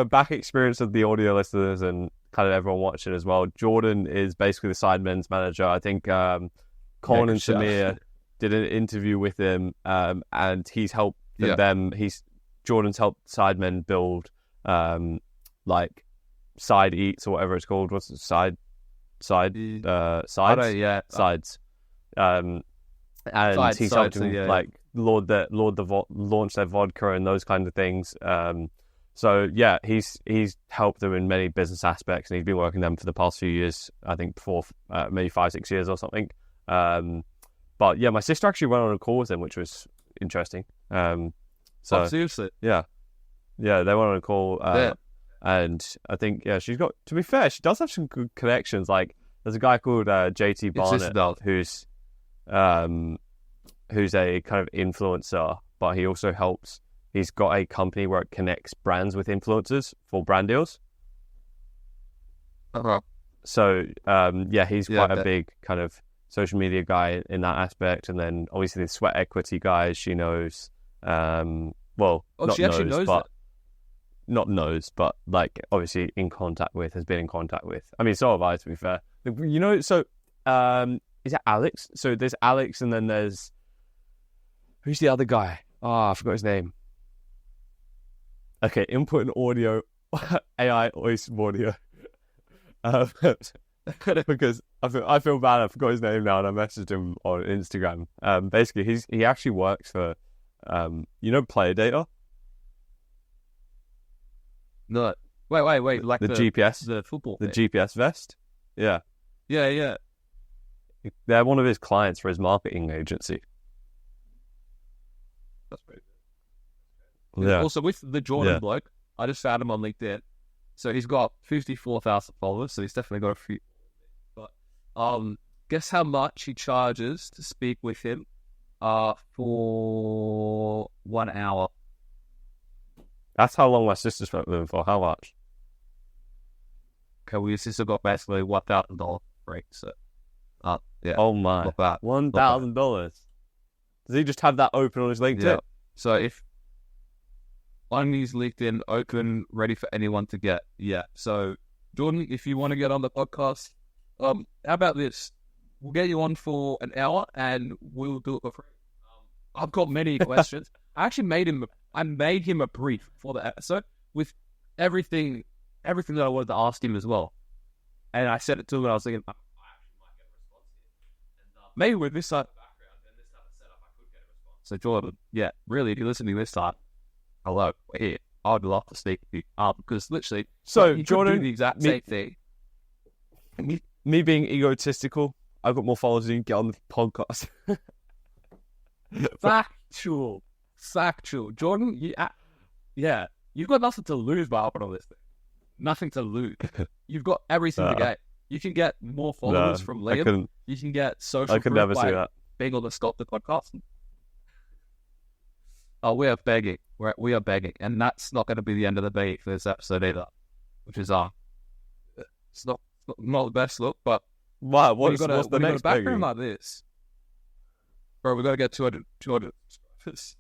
back experience of the audio listeners and kind of everyone watching as well. Jordan is basically the Sidemen's manager. I think Colin and Samir did an interview with him, and he's helped them. Jordan's helped Sidemen build like side eats or whatever it's called. What's it? Sides. And he's helped them launch their vodka and those kind of things. So yeah, he's helped them in many business aspects, and he's been working them for the past few years. I think before maybe 5-6 years or something. But yeah, my sister actually went on a call with him, which was interesting. Seriously? Yeah, they went on a call, and I think she's got. To be fair, she does have some good connections. Like there's a guy called JT Barnett who's a kind of influencer, but he also helps. He's got a company where it connects brands with influencers for brand deals. So he's quite a big kind of social media guy in that aspect, and then obviously the sweat equity guys she knows. Not knows, but like obviously has been in contact with. I mean, so have I, to be fair. Is it Alex? So there's Alex, and then there's Who's the other guy? I forgot his name. Okay, input and audio, AI voice audio. Because I feel bad. I forgot his name now, and I messaged him on Instagram. Basically, he actually works for, player data. No, wait, like the GPS, the football, the thing. GPS vest. Yeah. They're one of his clients for his marketing agency. That's pretty good. Yeah. Also, with the Jordan bloke, I just found him on LinkedIn. So he's got 54,000 followers, so he's definitely got a few. But guess how much he charges to speak with him for 1 hour? That's how long my sister spoke with him for. How much? Okay, well, your sister got basically $1,000 break, so yeah. Oh my. Not bad. $1,000. Does he just have that open on his LinkedIn? Yeah. So if on his LinkedIn open, ready for anyone to get. Yeah. So Jordan, if you want to get on the podcast, how about this? We'll get you on for an hour and we'll do it for free. I've got many questions. I actually made him a brief for the episode with everything that I wanted to ask him as well. And I sent it to him and I was thinking, I actually might get a response here. And maybe with this type of background and this type of setup, I could get a response. So Jordan, yeah, really, if you're listening this time, hello, we're here. I'd love to speak with you. Because literally, so he Jordan, could do the exact same thing. Me being egotistical, I've got more followers than you get on the podcast. Factual. Jordan, you've got nothing to lose by hopping on this thing. Nothing to lose. You've got everything to gain. You can get more followers from Liam. You can get social proof never by see that. being on the Sculpted podcast. Oh, we are begging. We are begging. And that's not going to be the end of the begging for this episode either. Which is, it's not the best look, but wow, what's the next got a background begging? like this. Bro, we got to get 200 subscribers.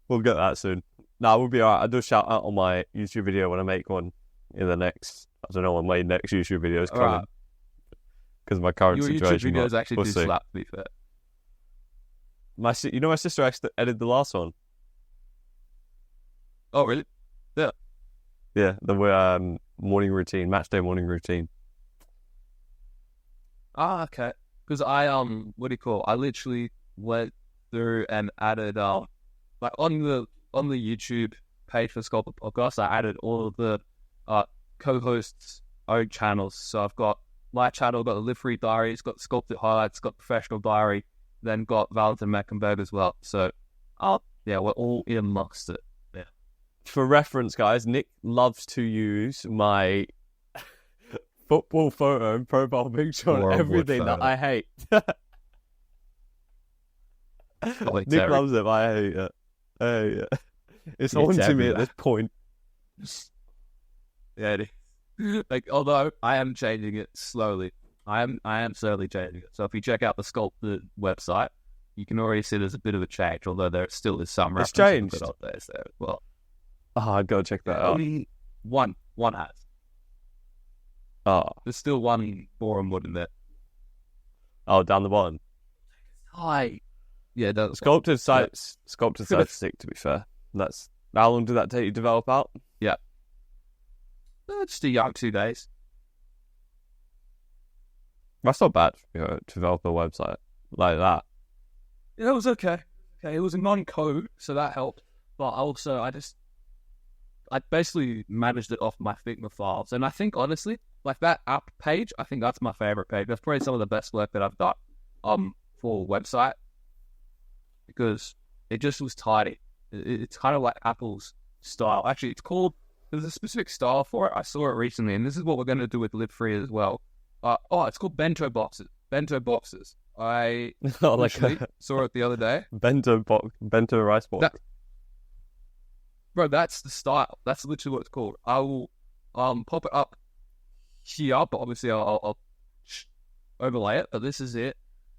We'll get that soon. Nah, we'll be alright. I'll do a shout out on my YouTube video when I make one in the next, I don't know when my next YouTube video is coming. Because of my current Your situation. YouTube videos actually we'll do see. slap, to be fair. My sister actually edited the last one. Oh, really? Yeah. Yeah, the morning routine, match day morning routine. Okay. Because I I literally went through and added like on the YouTube page for Sculpted Podcast, I added all of the co-hosts' own channels. So I've got my channel, got the Live Free Diary, it's got Sculpted Highlights, got Professional Diary, then got Valentin Meckenberg as well. So we're all amongst it. Yeah. For reference, guys, Nick loves to use my football photo and profile picture on everything that I hate. Nick loves it, but I hate it. It's haunting me at this point. Yeah, it is. Like, although I am changing it slowly. I am slowly changing it. So if you check out the Sculpted website, you can already see there's a bit of a change, although there still is some It's reference changed. up there as well. Oh, I'd go check that out. Only one has. Oh, There's still one forum wood in there. down the bottom. Hi. Yeah, that's Sculpted site's sick, to be fair. That's how long did that take you to develop out? just a young 2 days. That's not bad, to develop a website like that. Yeah, it was okay. It was a non-code, so that helped. But also, I basically managed it off my Figma files. And I think, honestly, like that app page, I think that's my favorite page. That's probably some of the best work that I've done for a website. Because it just was tidy. It's kind of like Apple's style. Actually, there's a specific style for it. I saw it recently, and this is what we're going to do with Live Free as well. It's called bento boxes. I saw it the other day. Bento rice box. Bro, that's the style. That's literally what it's called. I will pop it up here, but obviously I'll overlay it. But this is it,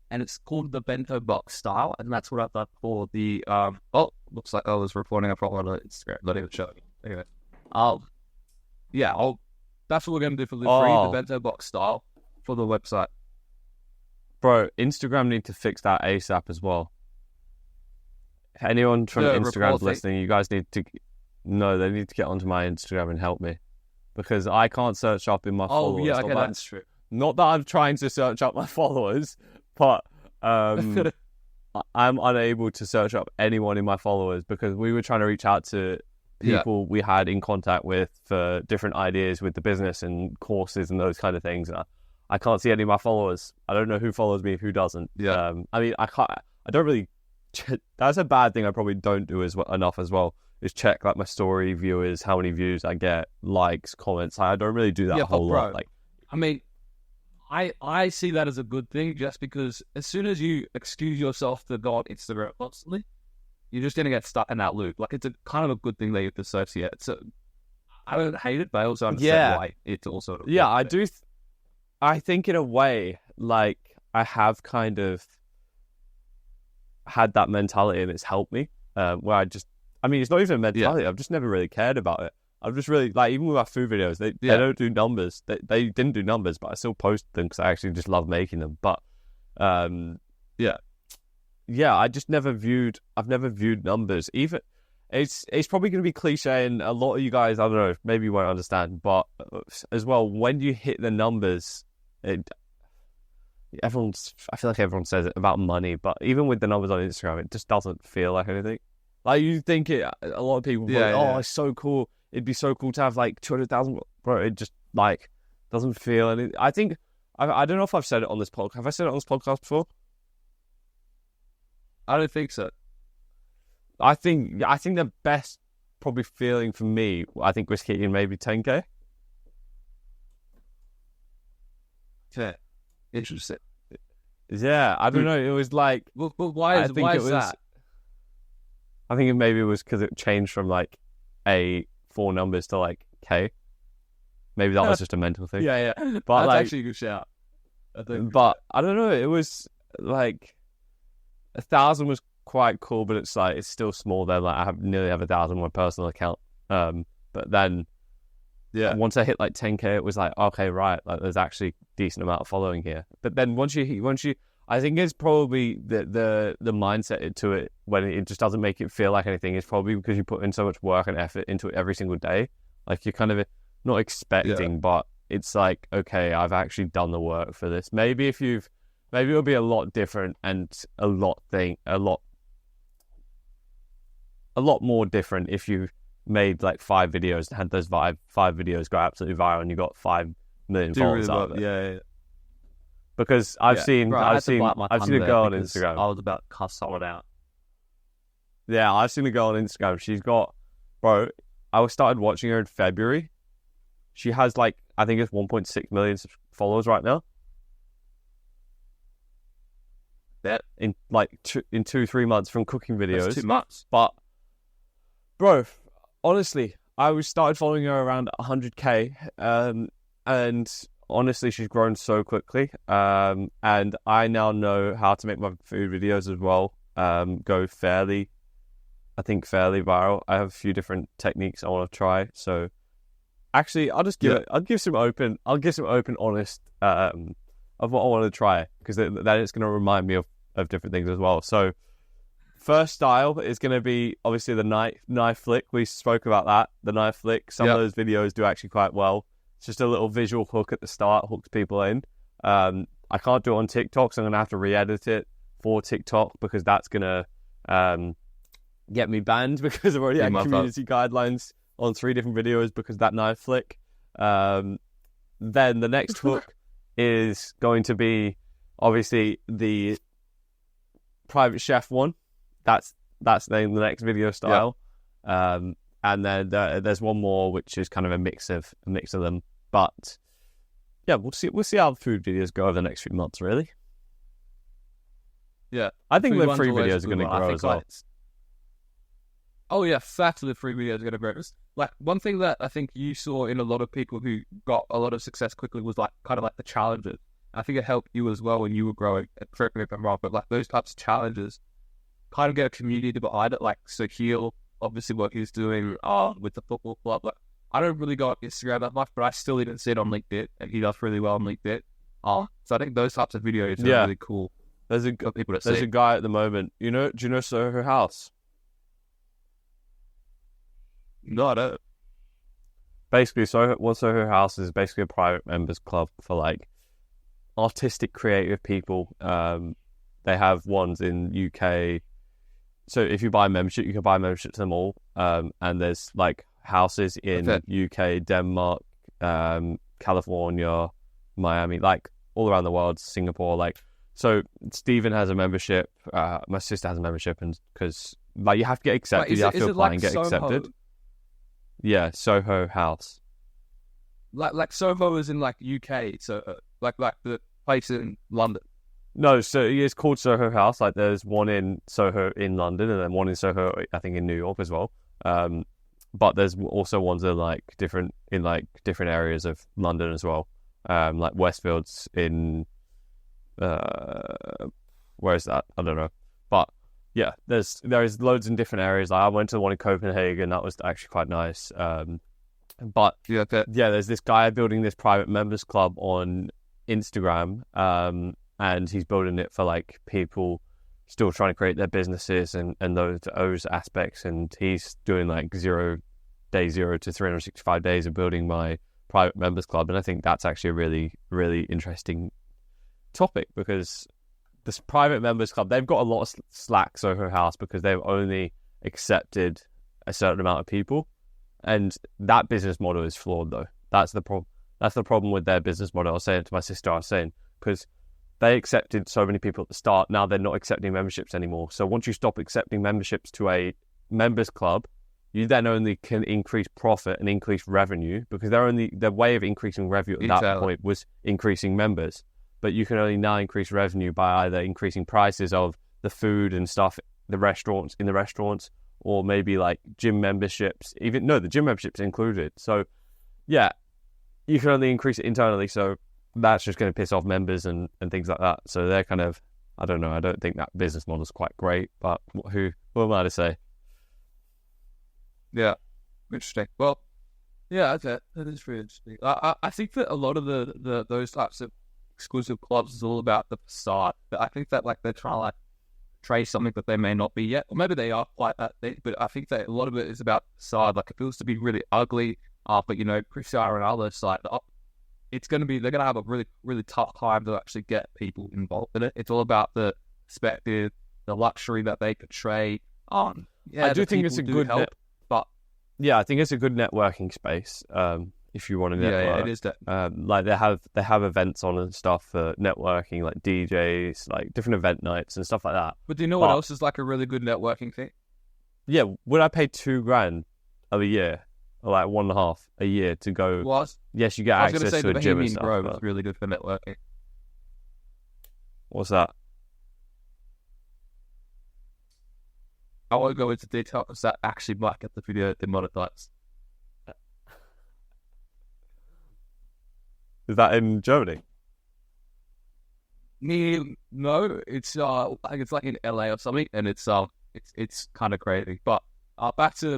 and it's called the bento box style, and that's what I've done for the looks like I was reporting a problem on Instagram. Not even showing. Anyway, that's what we're gonna do for Live Free, the bento box style for the website. Bro, Instagram need to fix that ASAP as well. Anyone from Instagram listening, you guys need to... No, they need to get onto my Instagram and help me. Because I can't search up in my followers. Oh, yeah, okay, that's true. Not that I'm trying to search up my followers, but I'm unable to search up anyone in my followers because we were trying to reach out to people we had in contact with for different ideas with the business and courses and those kind of things. And I can't see any of my followers. I don't know who follows me, who doesn't. Yeah. I mean, I don't really... That's a bad thing I probably don't do enough as well, is check like my story viewers, how many views I get, likes, comments. I don't really do that a whole lot. Like, I mean, I see that as a good thing just because as soon as you excuse yourself to go on Instagram constantly, you're just going to get stuck in that loop. Like, it's a kind of a good thing that you dissociate. So I don't hate it, but I also understand why it's also... I do. I think in a way, like, I have kind of had that mentality and it's helped me. Where it's not even a mentality. I've just never really cared about it. I've just really, like, even with our food videos, they don't do numbers. They didn't do numbers, but I still post them because I actually just love making them. But, I just never viewed numbers. Even, it's probably going to be cliche and a lot of you guys, I don't know, maybe you won't understand, but as well, when you hit the numbers, I feel like everyone says it about money, but even with the numbers on Instagram, it just doesn't feel like anything. Like, you think a lot of people, it's so cool. It'd be so cool to have like 200,000. Bro, it just like doesn't feel anything. I think, I don't know if I've said it on this podcast. Have I said it on this podcast before? I don't think so. I think the best probably feeling for me, I think, was hitting maybe 10K. Okay. Interesting. Yeah, I don't know. It was like... Well, why is that? I think maybe it was because it changed from like 4 numbers to like K. Maybe that was just a mental thing. Yeah. But that's actually a good shout. I don't know. It was like 1,000 was quite cool, but it's like it's still small. Then like I nearly have 1,000 on my personal account. But then once I hit like 10K, it was like, okay, right, like there's actually a decent amount of following here. But then once you, I think it's probably the mindset into it when it just doesn't make it feel like anything. It's probably because you put in so much work and effort into it every single day. Like, you're kind of not expecting, but it's like, okay, I've actually done the work for this. Maybe it'll be a lot different and a lot more different if you made like 5 videos and had those 5 videos go absolutely viral and you got 5 million followers out of it. Yeah. Because I've seen a girl on Instagram. I was about to cuss someone out. Yeah, I've seen a girl on Instagram. She's got, I started watching her in February. She has like, I think it's 1.6 million followers right now. That in like 2-3 months from cooking videos. That's 2 months. But, bro, honestly, I started following her around 100K, and honestly, she's grown so quickly. And I now know how to make my food videos as well. Go fairly viral. I have a few different techniques I want to try. So actually, I'll just give some open, honest, of what I want to try, because then it's going to remind me of different things as well. So first style is going to be obviously the knife flick. We spoke about that, the knife flick. Some of those videos do actually quite well. It's just a little visual hook at the start, hooks people in. I can't do it on TikTok, so I'm going to have to re-edit it for TikTok, because that's going to get me banned, because I've already had community guidelines on 3 different videos because of that knife flick. Then the next hook is going to be obviously the private chef one. That's the next video style. And then there's one more which is kind of a mix of them. But yeah, we'll see how the food videos go over the next few months, really. Yeah, I think the free videos are going to grow as well. Oh yeah, facts, the free videos are going to grow. Like, one thing that I think you saw in a lot of people who got a lot of success quickly was like kind of like the challenges. I think it helped you as well when you were growing. Correct me if I'm wrong, but like those types of challenges kind of get a community behind it. Like, so Heel, obviously what he's doing with the football club. Like, I don't really go on Instagram that much, but I still even see it on LinkedIn, and he does really well on LinkedIn. So I think those types of videos are Yeah. really cool There's a for people to there's see. a guy at the moment. Do you know Soho House? No, I don't. Basically, Soho House is basically a private members club for like artistic, creative people. They have ones in UK. So if you buy a membership, you can buy a membership to them all. And there's like houses in UK, Denmark, California, Miami, like all around the world, Singapore. Like, so Stephen has a membership. My sister has a membership, and because like you have to get accepted, Wait, you have to is it apply like and get Soho? accepted. Yeah, Soho House. Like Soho is in like UK, so like the place in London. No, so it is called Soho House. Like, there's one in Soho in London, and then one in Soho, I think, in New York as well. But there's also ones that are like different areas of London as well. Like Westfield's in where is that? I don't know. But yeah, there is loads in different areas. Like, I went to the one in Copenhagen. That was actually quite nice. But Yeah, there's this guy building this private members club on Instagram. And he's building it for like people still trying to create their businesses and those aspects. And he's doing like day 0 to 365 days of building my private members club. And I think that's actually a really, really interesting topic, because this private members club, they've got a lot of slack, Soho House, because they've only accepted a certain amount of people. And that business model is flawed, though. That's the problem. That's the problem with their business model. I was saying to my sister, because they accepted so many people at the start. Now they're not accepting memberships anymore. So once you stop accepting memberships to a members club, you then only can increase profit and increase revenue, because their way of increasing revenue at that point was increasing members. But you can only now increase revenue by either increasing prices of the food and stuff, in the restaurants, or maybe like gym memberships. The gym memberships included. So yeah, you can only increase it internally. So that's just going to piss off members and things like that. So they're kind of, I don't know. I don't think that business model is quite great, but what am I to say? Yeah, interesting. Well, yeah, that is really interesting. I think that a lot of those types of exclusive clubs is all about the facade. But I think that like they're trying to like trace something that they may not be yet, or maybe they are quite that thing. But I think that a lot of it is about facade. Like, it feels to be really ugly. But Chris and others like they're going to have a really, really tough time to actually get people involved in it. It's all about the perspective, the luxury that they portray. I do think it's a good help, but yeah, I think it's a good networking space. If you want to network, yeah, it is. Like they have events on and stuff for networking, like DJs, like different event nights and stuff like that. But do you know what else is like a really good networking thing? Yeah, would I pay $2,000 a year? Or like 1.5 a year to go. Yes, you get access to a gym and stuff. Grove is really good for networking. What's that? I won't go into detail because that actually might get the video demonetized. Is that in Germany? No, it's I think it's like in LA or something, and it's kind of crazy. But back to the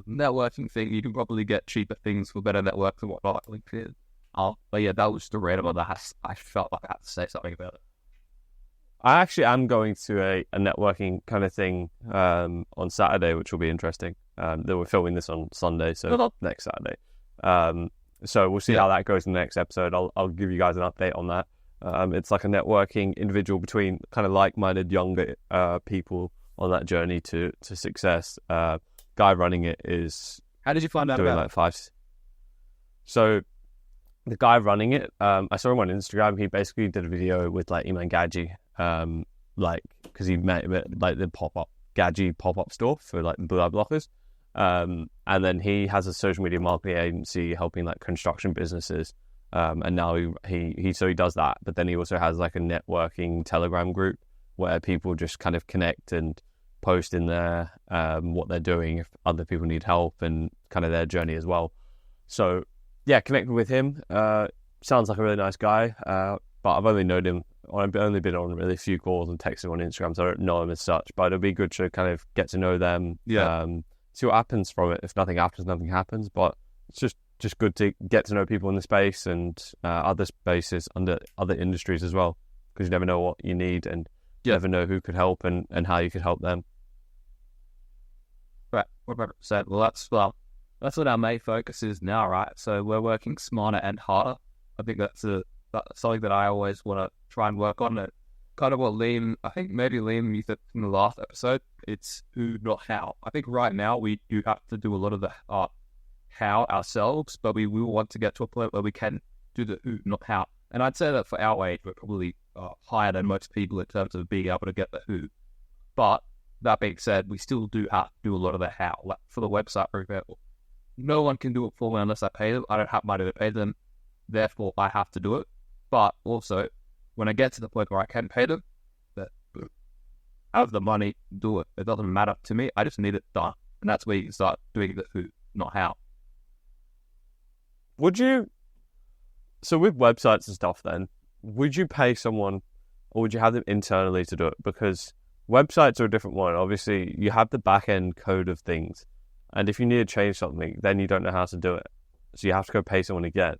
networking thing. You can probably get cheaper things for better networks and whatnot, like LinkedIn. But yeah, that was just a random one that I felt like I had to say something about it. I actually am going to a networking kind of thing on Saturday, which will be interesting. We're filming this on Sunday, so next Saturday. So we'll see how that goes in the next episode. I'll give you guys an update on that. It's like a networking individual between kind of like-minded younger people on that journey to success. Guy running it is... How did you find out doing about like 5... So the guy running it, I saw him on Instagram. He basically did a video with like Iman Gadji, because he met him at like the Gadji pop-up store for like the blue eye blockers. And then he has a social media marketing agency helping like construction businesses. And now he does that, but then he also has like a networking Telegram group where people just kind of connect and post in there what they're doing if other people need help and kind of their journey as well. So yeah, connected with him. Sounds like a really nice guy, but I've only known him. I've only been on really a few calls and texting on Instagram, so I don't know him as such. But it'll be good to kind of get to know them. Yeah. See what happens from it. If nothing happens, nothing happens. But it's just just good to get to know people in the space and other spaces under other industries as well, because you never know what you need and you never know who could help and how you could help them. Right, 100%. Well, that's what our main focus is now, right? So we're working smarter and harder. I think that's something that I always want to try and work on. It kind of what Liam, I think maybe Liam, you said in the last episode, it's who, not how. I think right now we do have to do a lot of the how ourselves, but we will want to get to a point where we can do the who, not how. And I'd say that for our age, we're probably higher than most people in terms of being able to get the who. But that being said, we still do have to do a lot of the how. Like for the website, for example, no one can do it for me unless I pay them. I don't have money to pay them, therefore I have to do it. But also, when I get to the point where I can pay them, that I have the money, do it. It doesn't matter to me. I just need it done, and that's where you can start doing the who, not how. Would you? So with websites and stuff, then would you pay someone, or would you have them internally to do it? Because websites are a different one. Obviously, you have the back end code of things, and if you need to change something, then you don't know how to do it, so you have to go pay someone again.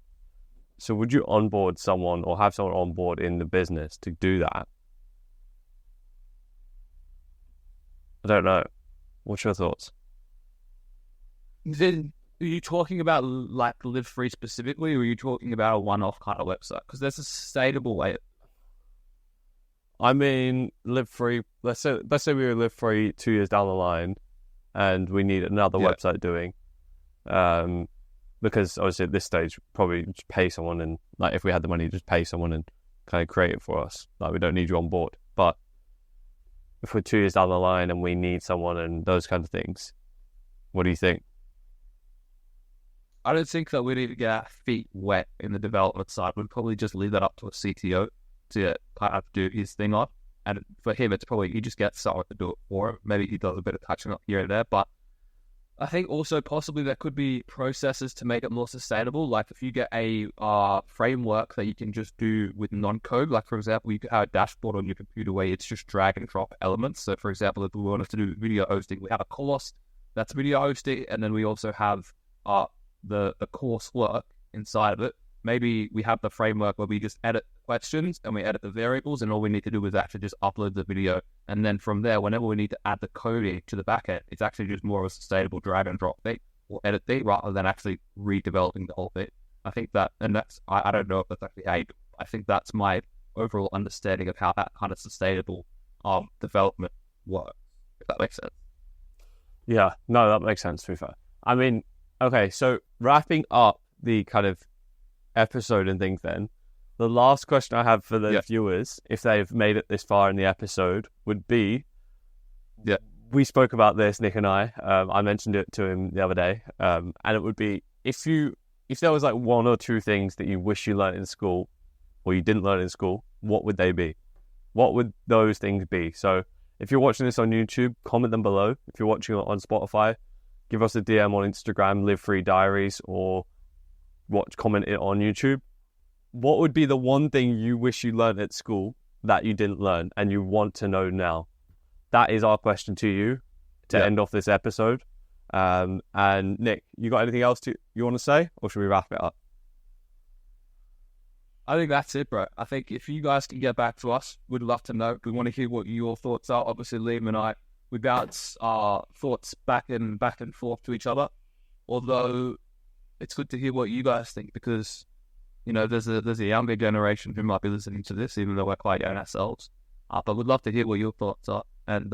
So would you onboard someone or have someone on board in the business to do that? I don't know. What's your thoughts? Then, are you talking about like Live Free specifically, or are you talking about a one-off kind of website? Because there's a sustainable way. I mean, Live Free. Let's say we were Live Free 2 years down the line, and we need another website doing. Because obviously at this stage, probably just pay someone, and like if we had the money, just pay someone and kind of create it for us. Like we don't need you on board. But if we're 2 years down the line and we need someone and those kind of things, what do you think? I don't think that we need to get our feet wet in the development side. We'd probably just leave that up to a CTO to kind of do his thing on. And for him, it's probably he just gets someone to do it for him. Maybe he does a bit of touching up here and there, but I think also possibly there could be processes to make it more sustainable. Like if you get a framework that you can just do with non-code, like for example, you could have a dashboard on your computer where it's just drag and drop elements. So for example, if we wanted to do video hosting, we have a course that's video hosting, and then we also have the coursework inside of it. Maybe we have the framework where we just edit questions and we edit the variables, and all we need to do is actually just upload the video. And then from there, whenever we need to add the coding to the backend, it's actually just more of a sustainable drag and drop thing or edit thing rather than actually redeveloping the whole thing. I think that, and that's, I don't know if that's actually how you do it. I think that's my overall understanding of how that kind of sustainable development works, if that makes sense. Yeah, no, that makes sense, to be fair. I mean, okay, so wrapping up the kind of episode and things then, the last question I have for the viewers, if they've made it this far in the episode, would be, we spoke about this, Nick and I mentioned it to him the other day, and it would be, if there was like one or two things that you wish you learned in school, or you didn't learn in school, what would they be? What would those things be? So if you're watching this on YouTube, comment them below. If you're watching it on Spotify, give us a DM on Instagram, Live Free Diaries, or comment it on YouTube. What would be the one thing you wish you learned at school that you didn't learn and you want to know now? That is our question to you to end off this episode. And Nick, you got anything else you want to say, or should we wrap it up? I think that's it, bro. I think if you guys can get back to us, we'd love to know. We want to hear what your thoughts are. Obviously, Liam and I, we bounce our thoughts back and forth to each other. Although it's good to hear what you guys think, because you know there's a younger generation who might be listening to this, even though we're quite young ourselves. But we'd love to hear what your thoughts are. And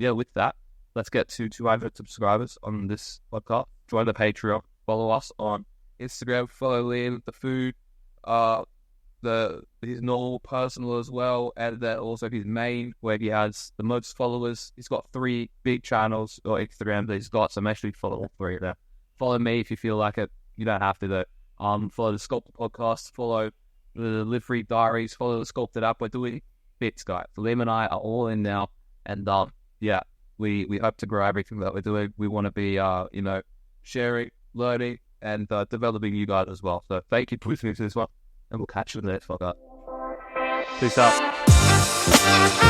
with that, let's get to 200 subscribers on this podcast. Join the Patreon. Follow us on Instagram. Follow Liam, the food, his normal personal as well, and then also his main, where he has the most followers. He's got 3 big channels or Instagram that he's got, so make sure you follow all 3 of them. Follow me if you feel like it. You don't have to though. Follow the Sculpted podcast, follow the Live Free Diaries, follow the Sculpted app. We're doing bits, guys. Liam and I are all in now, and we hope to grow everything that we're doing. We want to be sharing, learning, and developing you guys as well. So thank you for listening to this one, and we'll catch you in the next podcast. Peace out.